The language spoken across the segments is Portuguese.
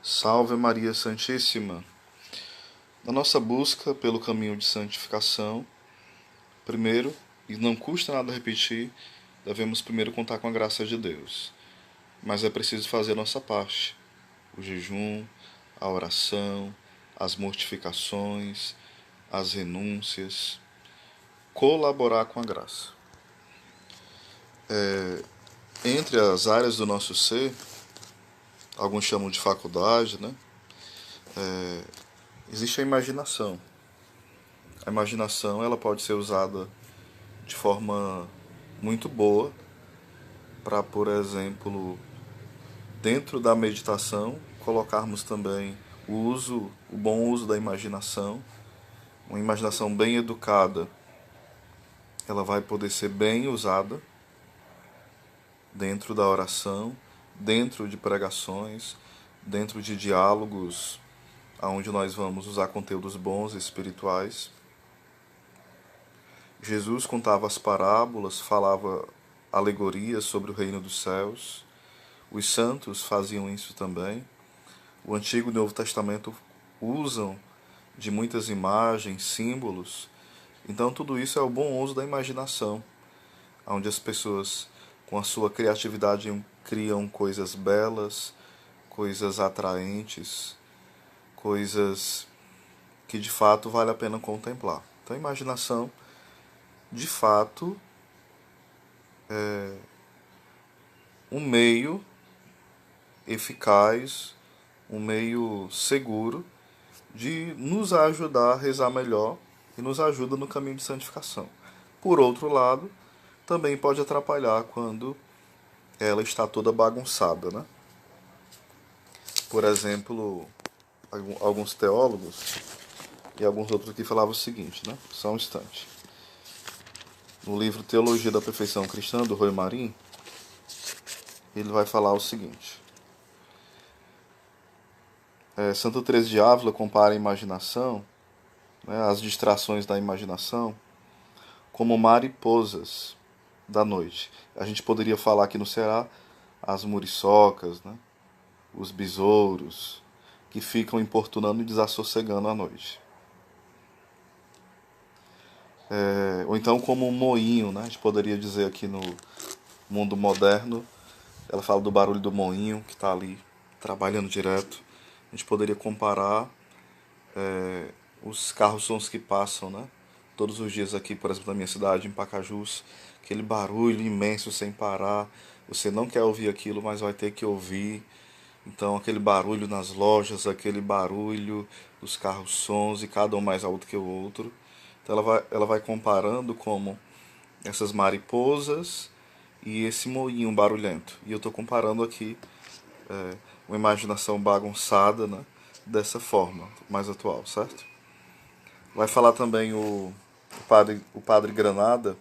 Salve Maria Santíssima! Na nossa busca pelo caminho de santificação, primeiro, e não custa nada repetir, devemos primeiro contar com a graça de Deus. Mas é preciso fazer a nossa parte: o jejum, a oração, as mortificações, as renúncias, colaborar com a graça. Entre as áreas do nosso ser, alguns chamam de faculdade, né? Existe a imaginação. A imaginação ela pode ser usada de forma muito boa para, por exemplo, dentro da meditação, colocarmos também o bom uso da imaginação. Uma imaginação bem educada, ela vai poder ser bem usada dentro da oração, dentro de pregações, dentro de diálogos, onde nós vamos usar conteúdos bons e espirituais. Jesus contava as parábolas, falava alegorias sobre o reino dos céus. Os santos faziam isso também. O Antigo e o Novo Testamento usam de muitas imagens, símbolos. Então tudo isso é o bom uso da imaginação, onde as pessoas, com a sua criatividade, criam coisas belas, coisas atraentes, coisas que de fato vale a pena contemplar. Então a imaginação, de fato, é um meio eficaz, um meio seguro de nos ajudar a rezar melhor e nos ajuda no caminho de santificação. Por outro lado, também pode atrapalhar quando ela está toda bagunçada, né? Por exemplo, alguns teólogos e alguns outros aqui falavam o seguinte, né? Só um instante. No livro Teologia da Perfeição Cristã, do Roy Marim, ele vai falar o seguinte. Santa Teresa de Ávila compara a imaginação, né, as distrações da imaginação, como mariposas da noite. A gente poderia falar aqui no Ceará as muriçocas, né, os besouros, que ficam importunando e desassossegando à noite. Ou então como um moinho, né, a gente poderia dizer aqui no mundo moderno, ela fala do barulho do moinho que está ali trabalhando direto. A gente poderia comparar os carros-sons que passam, né? Todos os dias aqui, por exemplo, na minha cidade, em Pacajus, aquele barulho imenso sem parar. Você não quer ouvir aquilo, mas vai ter que ouvir. Então, aquele barulho nas lojas, aquele barulho dos carros-sons, e cada um mais alto que o outro. Então, ela vai comparando como essas mariposas e esse moinho barulhento. E eu estou comparando aqui uma imaginação bagunçada, né, dessa forma, mais atual, certo? Vai falar também o padre Granada,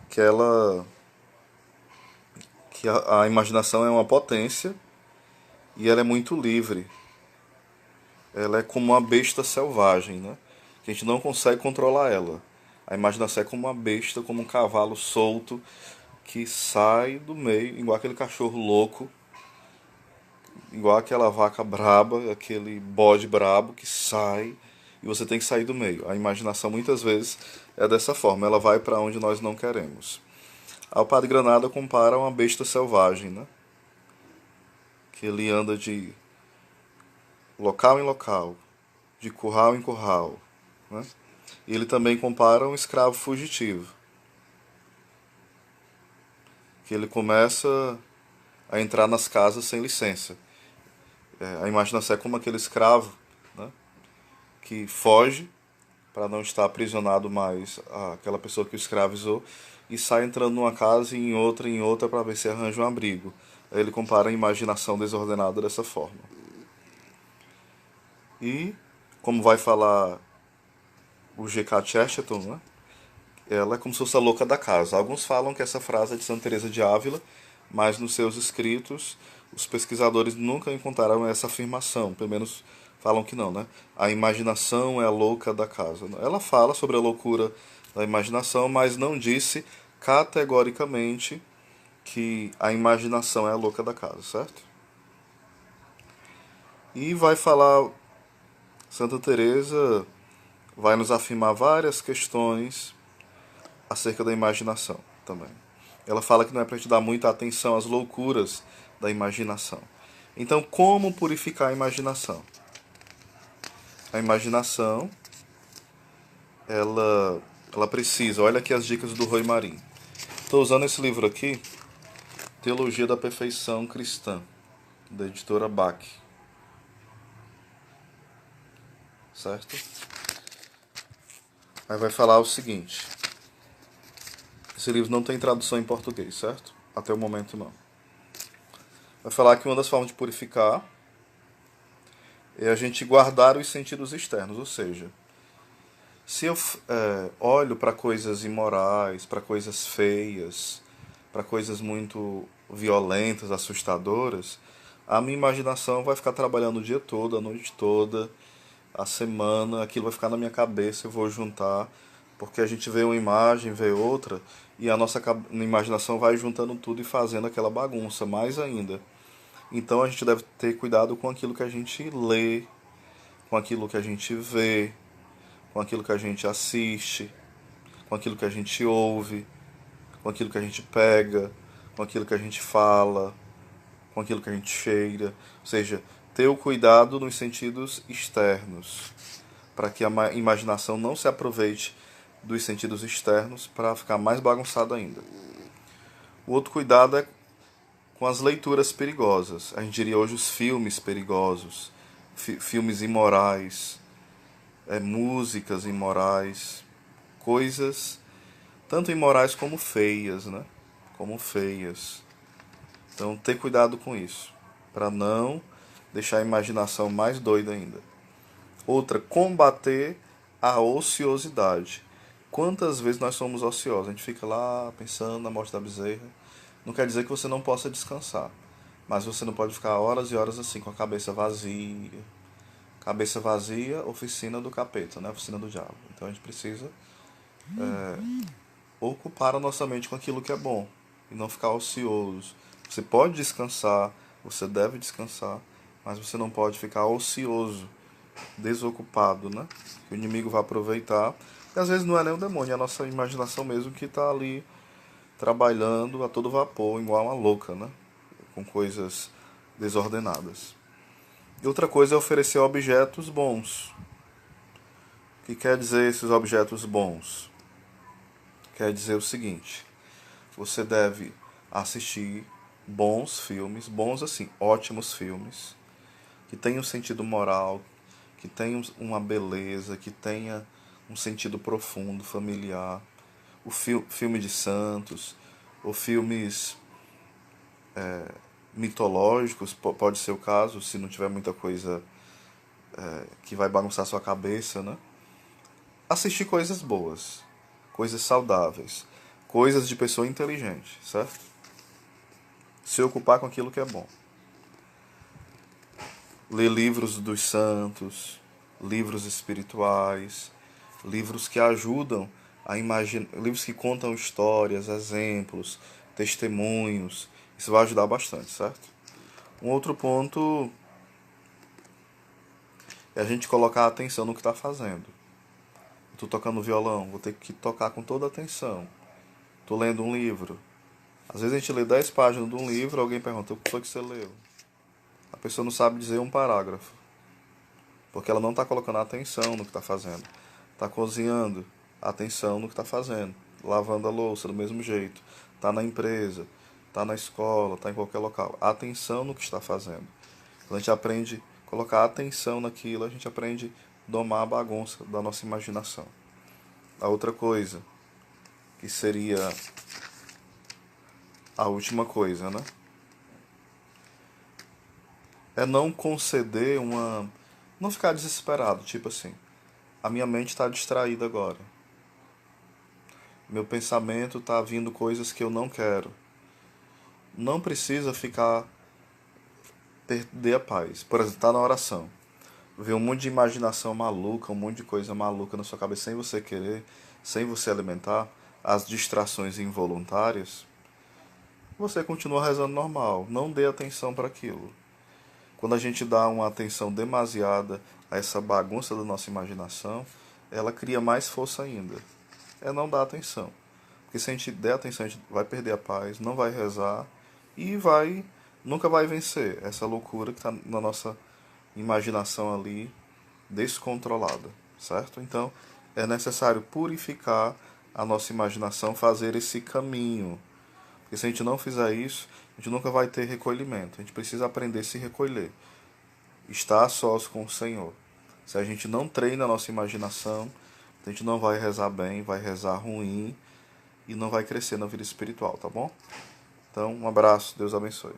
que a imaginação é uma potência e ela é muito livre. Ela é como uma besta selvagem, né? Que a gente não consegue controlar ela. A imaginação é como uma besta, como um cavalo solto que sai do meio, igual aquele cachorro louco, igual aquela vaca braba, aquele bode brabo que sai e você tem que sair do meio. A imaginação muitas vezes é dessa forma, ela vai para onde nós não queremos. O Padre Granada compara uma besta selvagem, né? Que ele anda de local em local, de curral em curral, né? E ele também compara um escravo fugitivo, que ele começa a entrar nas casas sem licença. A imaginação é como aquele escravo, né, que foge para não estar aprisionado mais àquela pessoa que o escravizou e sai entrando numa casa e em outra para ver se arranja um abrigo. Aí ele compara a imaginação desordenada dessa forma. E, como vai falar o G.K. Chesterton, né, ela é como se fosse a louca da casa. Alguns falam que essa frase é de Santa Teresa de Ávila, mas nos seus escritos os pesquisadores nunca encontraram essa afirmação, pelo menos falam que não, né? A imaginação é a louca da casa. Ela fala sobre a loucura da imaginação, mas não disse categoricamente que a imaginação é a louca da casa, certo? E vai falar, Santa Teresa vai nos afirmar várias questões acerca da imaginação também. Ela fala que não é para a gente dar muita atenção às loucuras da imaginação. Então, como purificar a imaginação? A imaginação, ela precisa, olha aqui as dicas do Roy Marinho. Estou usando esse livro aqui, Teologia da Perfeição Cristã, da editora Bach. Certo? Aí vai falar o seguinte. Esse livro não tem tradução em português, certo? Até o momento não. Vai falar que uma das formas de purificar é a gente guardar os sentidos externos, ou seja, se eu olho para coisas imorais, para coisas feias, para coisas muito violentas, assustadoras, a minha imaginação vai ficar trabalhando o dia todo, a noite toda, a semana, aquilo vai ficar na minha cabeça, eu vou juntar, porque a gente vê uma imagem, vê outra, e a nossa imaginação vai juntando tudo e fazendo aquela bagunça, mais ainda. Então a gente deve ter cuidado com aquilo que a gente lê, com aquilo que a gente vê, com aquilo que a gente assiste, com aquilo que a gente ouve, com aquilo que a gente pega, com aquilo que a gente fala, com aquilo que a gente cheira. Ou seja, ter o cuidado nos sentidos externos, para que a imaginação não se aproveite dos sentidos externos para ficar mais bagunçado ainda. O outro cuidado é com as leituras perigosas. A gente diria hoje os filmes perigosos, filmes imorais, músicas imorais, coisas tanto imorais como feias, né? Como feias. Então, ter cuidado com isso, para não deixar a imaginação mais doida ainda. Outra, combater a ociosidade. Quantas vezes nós somos ociosos? A gente fica lá pensando na morte da bezerra. Não quer dizer que você não possa descansar, mas você não pode ficar horas e horas assim, com a cabeça vazia. Cabeça vazia, oficina do capeta, né? Oficina do diabo. Então a gente precisa ocupar a nossa mente com aquilo que é bom e não ficar ocioso. Você pode descansar, você deve descansar, mas você não pode ficar ocioso, desocupado, né? O inimigo vai aproveitar. E às vezes não é nem o demônio, é a nossa imaginação mesmo que está ali trabalhando a todo vapor, igual uma louca, né? Com coisas desordenadas. E outra coisa é oferecer objetos bons. O que quer dizer esses objetos bons? Quer dizer o seguinte: você deve assistir bons filmes, bons assim, ótimos filmes, que tenham sentido moral, que tenham uma beleza, que tenha um sentido profundo, familiar. O filme de santos, ou filmes mitológicos, pode ser o caso, se não tiver muita coisa que vai bagunçar sua cabeça, né? Assistir coisas boas, coisas saudáveis, coisas de pessoa inteligente, certo? Se ocupar com aquilo que é bom. Ler livros dos santos, livros espirituais, livros que ajudam a imaginar, livros que contam histórias, exemplos, testemunhos. Isso vai ajudar bastante, certo? Um outro ponto é a gente colocar atenção no que está fazendo. Estou tocando violão, vou ter que tocar com toda a atenção. Estou lendo um livro. Às vezes a gente lê 10 páginas de um livro, alguém pergunta: o que foi que você leu? A pessoa não sabe dizer um parágrafo, porque ela não está colocando atenção no que está fazendo. Está cozinhando, atenção no que está fazendo. Lavando a louça do mesmo jeito. Está na empresa, está na escola, está em qualquer local. Atenção no que está fazendo. Quando a gente aprende a colocar atenção naquilo, a gente aprende a domar a bagunça da nossa imaginação. A outra coisa, que seria a última coisa, né? É não conceder uma... Não ficar desesperado, tipo assim, a minha mente está distraída agora. Meu pensamento está vindo coisas que eu não quero. Não precisa ficar... perder a paz. Por exemplo, tá na oração. Vê um monte de imaginação maluca, um monte de coisa maluca na sua cabeça sem você querer, sem você alimentar, as distrações involuntárias, você continua rezando normal. Não dê atenção para aquilo. Quando a gente dá uma atenção demasiada a essa bagunça da nossa imaginação, ela cria mais força ainda. É não dar atenção. Porque se a gente der atenção, a gente vai perder a paz, não vai rezar e nunca vai vencer essa loucura que está na nossa imaginação ali descontrolada, certo? Então é necessário purificar a nossa imaginação, fazer esse caminho. Porque se a gente não fizer isso, a gente nunca vai ter recolhimento. A gente precisa aprender a se recolher, estar a sós com o Senhor. Se a gente não treina a nossa imaginação, a gente não vai rezar bem, vai rezar ruim e não vai crescer na vida espiritual, tá bom? Então, um abraço, Deus abençoe.